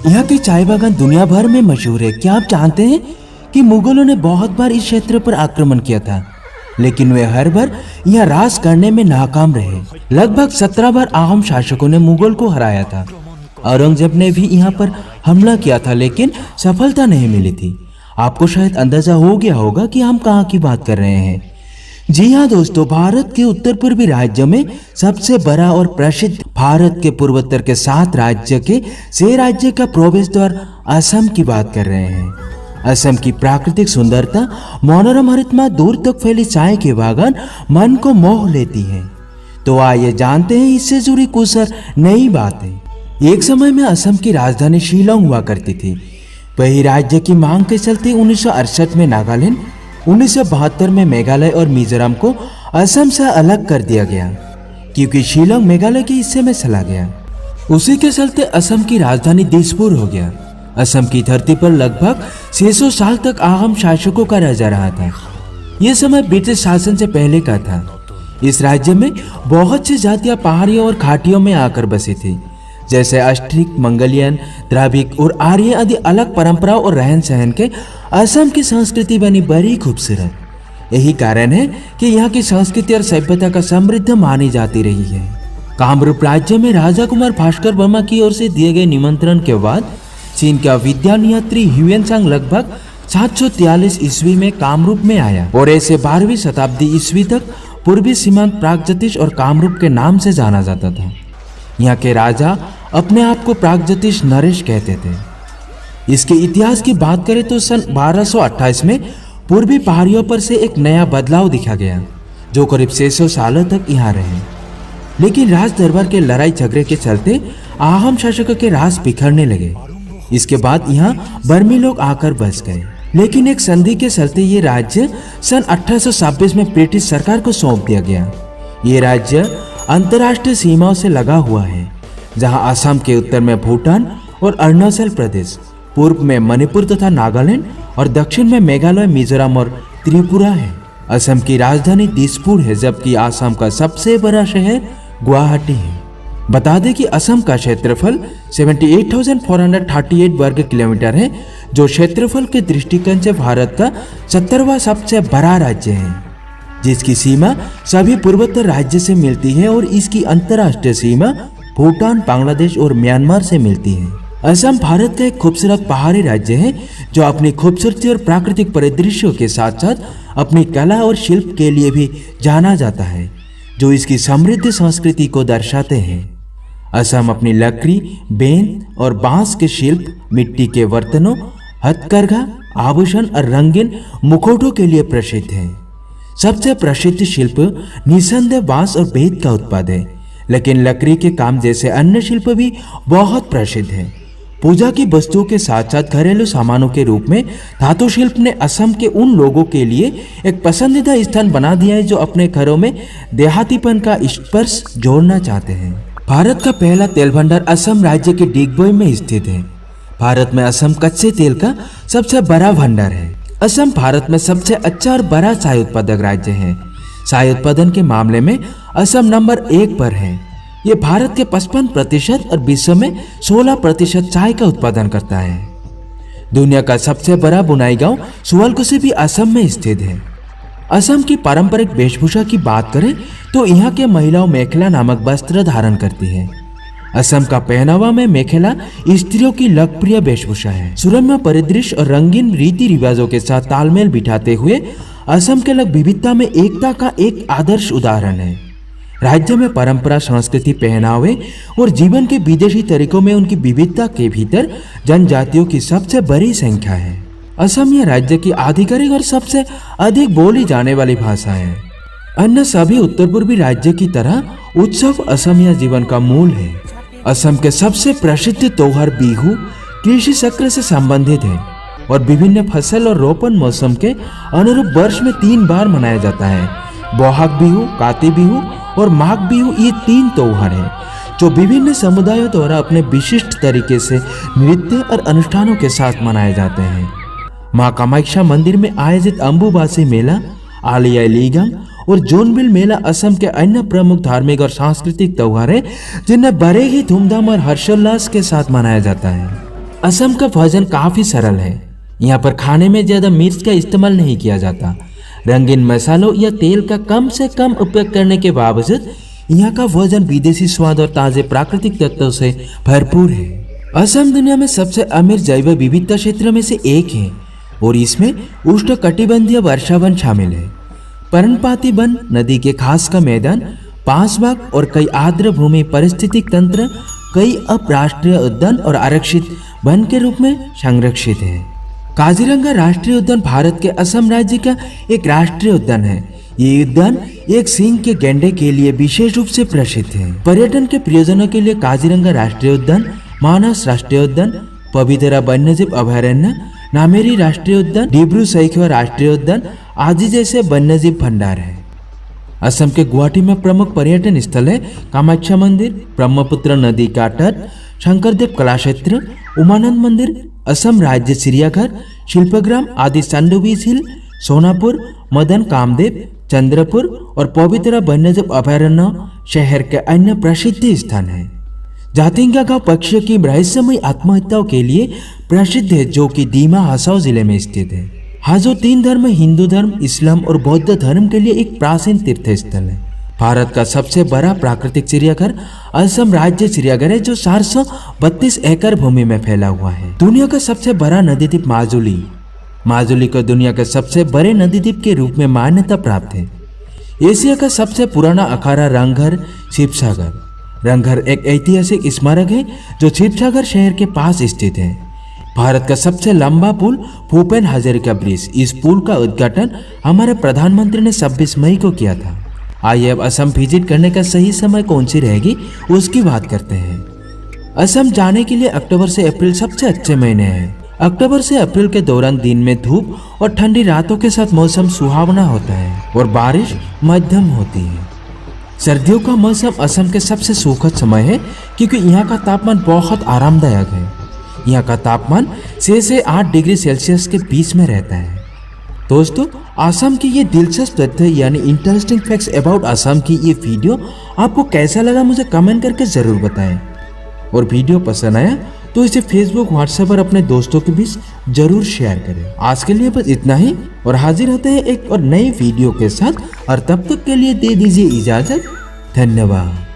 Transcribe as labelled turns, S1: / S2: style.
S1: यहाँ की चाय बागान दुनिया भर में मशहूर है। क्या आप जानते हैं कि मुगलों ने बहुत बार इस क्षेत्र पर आक्रमण किया था, लेकिन वे हर बार यहाँ राज करने में नाकाम रहे। लगभग 17 बार आगम शासकों ने मुगल को हराया था। औरंगजेब ने भी यहाँ पर हमला किया था, लेकिन सफलता नहीं मिली थी। आपको शायद अंदाजा हो गया होगा कि हम कहाँ की बात कर रहे हैं। जी हाँ दोस्तों, भारत के उत्तर पूर्वी राज्यों में सबसे बड़ा और प्रसिद्ध भारत के पूर्वोत्तर के 7 राज्य के 6 राज्य का प्रवेश द्वार असम की बात कर रहे हैं। असम की प्राकृतिक सुंदरता, मनोरम हरितमा, दूर तक फैली चाय के बागान मन को मोह लेती है। तो आइए जानते हैं इससे जुड़ी कुछ नई बातें। एक समय में असम की राजधानी शिलोंग हुआ करती थी। वही राज्य की मांग के चलते 1968 में नागालैंड, 1972 में मेघालय और मिजोरम को असम से अलग कर दिया गया, क्योंकि शिलोंग मेघालय के हिस्से में चला गया। उसी के चलते असम की राजधानी दिसपुर हो गया। असम की धरती पर लगभग 600 साल तक आगम शासकों का राज रहा था। यह समय ब्रिटिश शासन से पहले का था। इस राज्य में बहुत सी जातियां पहाड़ियों और घाटियों में आकर बसी थी, जैसे अस्ट्रिक, मंगलियन, द्राविड़ और आर्य आदि अलग परंपराओं और रहन सहन के असम की संस्कृति बनी बड़ी खूबसूरत। यही कारण है कि यहाँ की संस्कृति और सभ्यता का समृद्ध मानी जाती रही है। कामरूप राज्य में राजा कुमार भास्कर वर्मा की ओर से दिए गए निमंत्रण के बाद चीन का विद्वान यात्री ह्यूएनसांग लगभग 743 ईस्वी में कामरूप में आया और ऐसे 12वीं शताब्दी ईस्वी तक पूर्वी सीमांत प्रागज्योतिष और कामरूप के नाम से जाना जाता था। यहाँ के राजा अपने आप को प्रागज्योतिष नरेश कहते थे। इसके इतिहास की बात करें तो सन 1228 में पूर्वी पहाड़ियों पर से एक नया बदलाव दिखा गया, जो करीब 600 सालों तक यहाँ रहे। लेकिन राज दरबार के लड़ाई झगड़े के चलते आहम शासकों के राज बिखरने लगे। इसके बाद यहाँ बर्मी लोग आकर बस गए। लेकिन एक संधि के चलते ये राज्य सन 1826 में ब्रिटिश सरकार को सौंप दिया गया। ये राज्य अंतर्राष्ट्रीय सीमाओं से लगा हुआ है, जहां असम के उत्तर में भूटान और अरुणाचल प्रदेश, पूर्व में मणिपुर तथा नागालैंड और दक्षिण में मेघालय, मिजोरम और त्रिपुरा है। असम की राजधानी दिसपुर है, जबकि असम का सबसे बड़ा शहर गुवाहाटी है। बता दें कि असम का क्षेत्रफल 78,438 वर्ग किलोमीटर है, जो क्षेत्रफल के दृष्टिकोण से भारत का 17वां सबसे बड़ा राज्य है, जिसकी सीमा सभी पूर्वोत्तर राज्य से मिलती है और इसकी अंतर्राष्ट्रीय सीमा भूटान, बांग्लादेश और म्यांमार से मिलती है। असम भारत का एक खूबसूरत पहाड़ी राज्य है, जो अपनी खूबसूरती और प्राकृतिक परिदृश्यों के साथ साथ अपनी कला और शिल्प के लिए भी जाना जाता है, जो इसकी समृद्ध संस्कृति को दर्शाते हैं। असम अपनी लकड़ी, बेंत और बांस के शिल्प, मिट्टी के बर्तनों, हथकरघा, आभूषण और रंगीन मुखौटों के लिए प्रसिद्ध है। सबसे प्रसिद्ध शिल्प निसंदेह बांस और बेंत का उत्पाद है, लेकिन लकड़ी के काम जैसे अन्य शिल्प भी बहुत प्रसिद्ध है। पूजा की वस्तुओं के साथ साथ घरेलू सामानों के रूप में धातु शिल्प ने असम के उन लोगों के लिए एक पसंदीदा स्थान बना दिया है जो अपने घरों में देहातीपन का स्पर्श जोड़ना चाहते हैं। भारत का पहला तेल भंडार असम राज्य के डिगबोई में स्थित है। भारत में असम कच्चे तेल का सबसे बड़ा भंडार है। असम भारत में सबसे अच्छा और बड़ा चाय उत्पादक राज्य है। चाय उत्पादन के मामले में असम नंबर 1 पर है। ये भारत के 55% और विश्व में 16% चाय का उत्पादन करता है। दुनिया का सबसे बड़ा बुनाई गांव सुवलकुशी भी असम में स्थित है। असम की पारंपरिक वेशभूषा की बात करें तो यहाँ के महिलाओं मेखला नामक वस्त्र धारण करती है। असम का पहनावा में मेखला स्त्रियों की लोकप्रिय वेशभूषा है। सुरम्य परिदृश्य और रंगीन रीति रिवाजों के साथ तालमेल बिठाते हुए असम के लोग विविधता में एकता का एक आदर्श उदाहरण है। राज्य में परंपरा, संस्कृति, पहनावे और जीवन के विदेशी तरीकों में उनकी विविधता के भीतर जनजातियों की सबसे बड़ी संख्या है। असमिया राज्य की आधिकारिक और सबसे अधिक बोली जाने वाली भाषा है। अन्य सभी उत्तर पूर्वी राज्य की तरह उत्सव असमिया जीवन का मूल है। असम के सबसे प्रसिद्ध त्योहार बिहू कृषि चक्र से संबंधित है और विभिन्न फसल और रोपण मौसम के अनुरूप वर्ष में 3 बार मनाया जाता है। बोहाग बिहू, काती बिहू और माघ बिहू, ये 3 त्योहार हैं जो विभिन्न समुदायों द्वारा अपने विशिष्ट तरीके से नृत्य और अनुष्ठानों के साथ मनाए जाते हैं। मां कामाख्या मंदिर में आयोजित अम्बुबासी मेला, आली आई लिगांग और जोनबिल मेला असम के अन्य प्रमुख धार्मिक और सांस्कृतिक त्योहार हैं, जिन्हें बड़े ही धूमधाम और हर्षोल्लास के साथ मनाया जाता है। असम का भोजन काफी सरल है। यहाँ पर खाने में ज्यादा मिर्च का इस्तेमाल नहीं किया जाता। रंगीन मसालों या तेल का कम से कम उपयोग करने के बावजूद यहाँ का भोजन विदेशी स्वाद और ताजे प्राकृतिक तत्वों से भरपूर है। असम दुनिया में सबसे अमीर जैव विविधता क्षेत्र में से एक है और इसमें उष्णकटिबंधीय वर्षा वन शामिल है। पर्णपाती वन, नदी के घास का मैदान, 5 बाग और कई आर्द्र भूमि पारिस्थितिक तंत्र कई अपराष्ट्रीय उद्यान और आरक्षित वन के रूप में संरक्षित है। काजीरंगा राष्ट्रीय उद्यान भारत के असम राज्य का एक राष्ट्रीय उद्यान है। ये उद्यान एक सींग के गैंडे के लिए विशेष रूप से प्रसिद्ध है। पर्यटन के प्रयोजनों के लिए काजीरंगा राष्ट्रीय उद्यान, मानस राष्ट्रीय उद्यान, पवितरा वन्यजीव अभयारण्य, नामेरी राष्ट्रीय उद्यान, डिब्रू सैखोवा राष्ट्रीय उद्यान आदि जैसे वन्यजीव भंडार है। असम के गुवाहाटी में प्रमुख पर्यटन स्थल है कामाख्या मंदिर, ब्रह्मपुत्र नदी का तट, शंकरदेव कलाक्षेत्र, उमानंद मंदिर, असम राज्य चिड़ियाघर, शिल्पग्राम आदि, सांडोवी झील, सोनापुर, मदन कामदेव, चंद्रपुर और पवितरा वन्यजीव अभयारण्य शहर के अन्य प्रसिद्ध स्थान है। जातिंगा गांव पक्षियों की रहस्यमयी आत्महत्याओं के लिए प्रसिद्ध है, जो कि दीमा हसाओ जिले में स्थित है। हाजो 3 धर्म, हिंदू धर्म, इस्लाम और बौद्ध धर्म के लिए एक प्राचीन तीर्थ स्थल है। भारत का सबसे बड़ा प्राकृतिक चिड़ियाघर असम राज्य चिड़ियाघर है, जो 432 एकड़ भूमि में फैला हुआ है। दुनिया का सबसे बड़ा नदी द्वीप माजुली को दुनिया के सबसे बड़े नदी द्वीप के रूप में मान्यता प्राप्त है। एशिया का सबसे पुराना अखाड़ा रंगघर शिवसागर। रंगघर एक ऐतिहासिक स्मारक है जो शिवसागर शहर के पास स्थित है। भारत का सबसे लंबा पुल भूपेन हजारिका ब्रिज। इस पुल का उद्घाटन हमारे प्रधानमंत्री ने 26 मई को किया था। आइए अब असम विजिट करने का सही समय कौन सी रहेगी उसकी बात करते हैं। असम जाने के लिए अक्टूबर से अप्रैल सबसे अच्छे महीने हैं। अक्टूबर से अप्रैल के दौरान दिन में धूप और ठंडी रातों के साथ मौसम सुहावना होता है और बारिश मध्यम होती है। सर्दियों का मौसम असम के सबसे सुखद समय है क्योंकि यहाँ का तापमान बहुत आरामदायक है। यहाँ का तापमान 6 से 8 डिग्री सेल्सियस के बीच में रहता है। दोस्तों, असम की ये दिलचस्प तथ्य यानी इंटरेस्टिंग फैक्ट्स अबाउट असम की ये वीडियो आपको कैसा लगा मुझे कमेंट करके जरूर बताएं। और वीडियो पसंद आया तो इसे फेसबुक, व्हाट्सएप पर अपने दोस्तों के बीच जरूर शेयर करें। आज के लिए बस इतना ही और हाजिर होते हैं एक और नई वीडियो के साथ, और तब तक के लिए दे दीजिए इजाजत। धन्यवाद।